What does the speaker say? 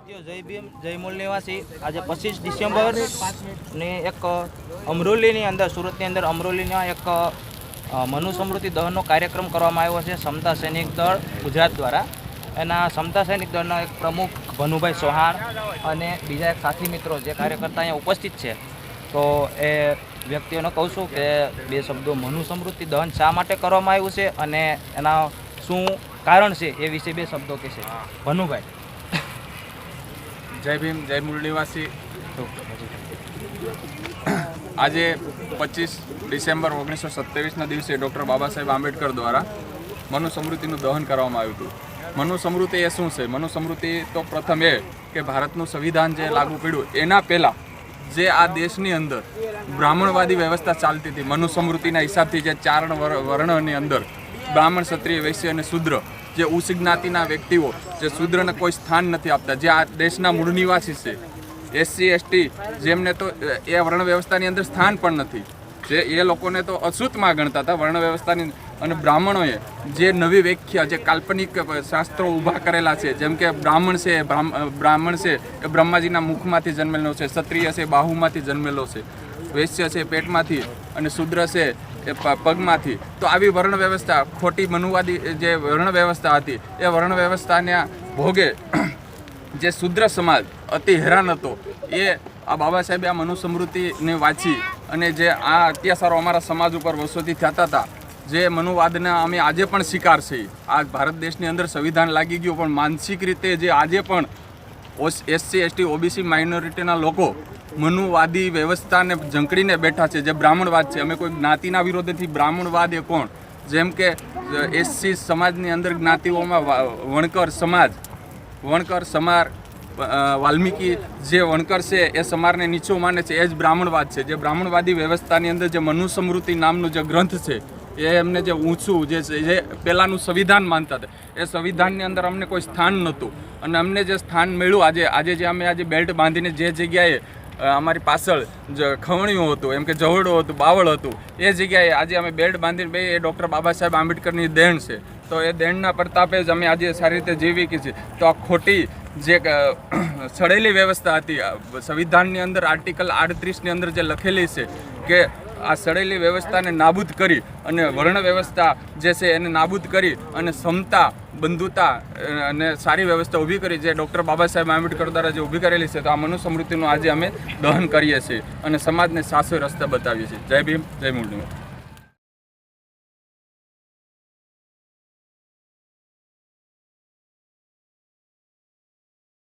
સાથીઓ જય ભીમ જય મૂળ નિવાસી આજે 25 ડિસેમ્બર ને એક અમરોલીની અંદર સુરતની અંદર અમરોલીના એક મનુ સમૃદ્ધિ દહનનો કાર્યક્રમ કરવામાં આવ્યો છે સમતા સૈનિક દળ ગુજરાત દ્વારા। એના સમતા સૈનિક દળના એક પ્રમુખ ભનુભાઈ ચૌહાણ અને બીજા એક સાથી મિત્રો જે કાર્યકર્તા અહીંયા ઉપસ્થિત છે, તો એ વ્યક્તિઓને કહું છું કે બે શબ્દો મનુ સમૃદ્ધિ દહન શા માટે કરવામાં આવ્યું છે અને એના શું કારણ છે એ વિશે બે શબ્દો કહેશે ભનુભાઈ। જય ભીમ જય મૂળ નિવાસી। આજે 25 ડિસેમ્બર 1927ના દિવસે ડૉક્ટર બાબા સાહેબ આંબેડકર દ્વારા મનુ સમૃદ્ધિનું દહન કરવામાં આવ્યું હતું। મનુ સમૃદ્ધિ એ શું છે? મનુ સમૃદ્ધિ તો પ્રથમ એ કે ભારતનું સંવિધાન જે લાગુ પડ્યું એના પહેલાં જે આ દેશની અંદર બ્રાહ્મણવાદી વ્યવસ્થા ચાલતી હતી, મનુ સમૃદ્ધિના હિસાબથી જે 4 વર્ણની અંદર બ્રાહ્મણ, ક્ષત્રિય, વૈશ્ય અને શૂદ્ર, જે ઉચ્ચ જ્ઞાતિના વ્યક્તિઓ જે શૂદ્રને કોઈ સ્થાન નથી આપતા, જે આ દેશના મૂળ નિવાસી છે, એસસી એસટી જેમને તો એ વર્ણ વ્યવસ્થાની અંદર સ્થાન પણ નથી, જે એ લોકોને તો અછૂતમાં ગણતા હતા વર્ણ વ્યવસ્થાની। અને બ્રાહ્મણોએ જે નવી વ્યાખ્યા, જે કાલ્પનિક શાસ્ત્રો ઊભા કરેલા છે, જેમ કે બ્રાહ્મણ છે એ બ્રહ્માજીના મુખમાંથી જન્મેલો છે, ક્ષત્રિય છે બાહુમાંથી જન્મેલો છે, વૈશ્ય છે પેટમાંથી અને શૂદ્ર છે એ પગમાંથી। તો આવી વર્ણ વ્યવસ્થા, ખોટી મનુવાદી જે વર્ણ વ્યવસ્થા હતી, એ વર્ણ વ્યવસ્થાના ભોગે જે શૂદ્ર સમાજ અતિ હેરાન હતો, એ આ બાબા સાહેબે આ મનુ સમૃદ્ધિને વાંચી અને જે આ અત્યાચારો અમારા સમાજ ઉપર વર્ષોથી થતા હતા, જે મનુવાદના અમે આજે પણ શિકાર છીએ। આ ભારત દેશની અંદર સંવિધાન લાગી ગયું, પણ માનસિક રીતે જે આજે પણ એસસી એસટી ઓબીસી માઇનોરિટીના લોકો મનુવાદી વ્યવસ્થાને ઝંકડીને બેઠા છે, જે બ્રાહ્મણવાદ છે। અમે કોઈ જ્ઞાતિના વિરોધથી બ્રાહ્મણવાદ એ કોણ? જેમ કે એસસી સમાજની અંદર જ્ઞાતિઓમાં વણકર સમાર, વાલ્મીકી જે વણકર છે એ સમારને નીચો માને છે, એ જ બ્રાહ્મણવાદ છે। જે બ્રાહ્મણવાદી વ્યવસ્થાની અંદર જે મનુ સમૃદ્ધિ નામનું જે ગ્રંથ છે, એ એમને જે ઊંચું જે પહેલાંનું સંવિધાન માનતા હતા, એ સંવિધાનની અંદર અમને કોઈ સ્થાન નહોતું, અને અમને જે સ્થાન મળ્યું આજે જે અમે બેલ્ટ બાંધીને જે જગ્યાએ અમારી પાછળ ખવણિયું હતું, એમ કે જવડો હતું, બાવળ હતું, એ જગ્યાએ આજે અમે બેલ્ટ બાંધીને ભાઈ એ ડૉક્ટર બાબા સાહેબ આંબેડકરની દેણ છે। તો એ દેણના પ્રતાપે જ અમે આજે સારી રીતે જીવી છીએ। તો આ ખોટી જે સડેલી વ્યવસ્થા હતી સંવિધાનની અંદર આર્ટિકલ 38ની અંદર જે લખેલી છે કે આ સડેલી વ્યવસ્થાને નાબૂદ કરી અને વર્ણ વ્યવસ્થા જે છે એને નાબૂદ કરી અને સમતા, બંધુતા અને સારી વ્યવસ્થા ઊભી કરી, જે ડૉક્ટર બાબા સાહેબ આંબેડકર દ્વારા જે ઊભી કરેલી છે, તો આ મનુ સમૃદ્ધિનું આજે અમે દહન કરીએ છીએ અને સમાજને સાચો રસ્તો બતાવીએ છીએ। જય ભીમ જય મૂળ નિવાસી।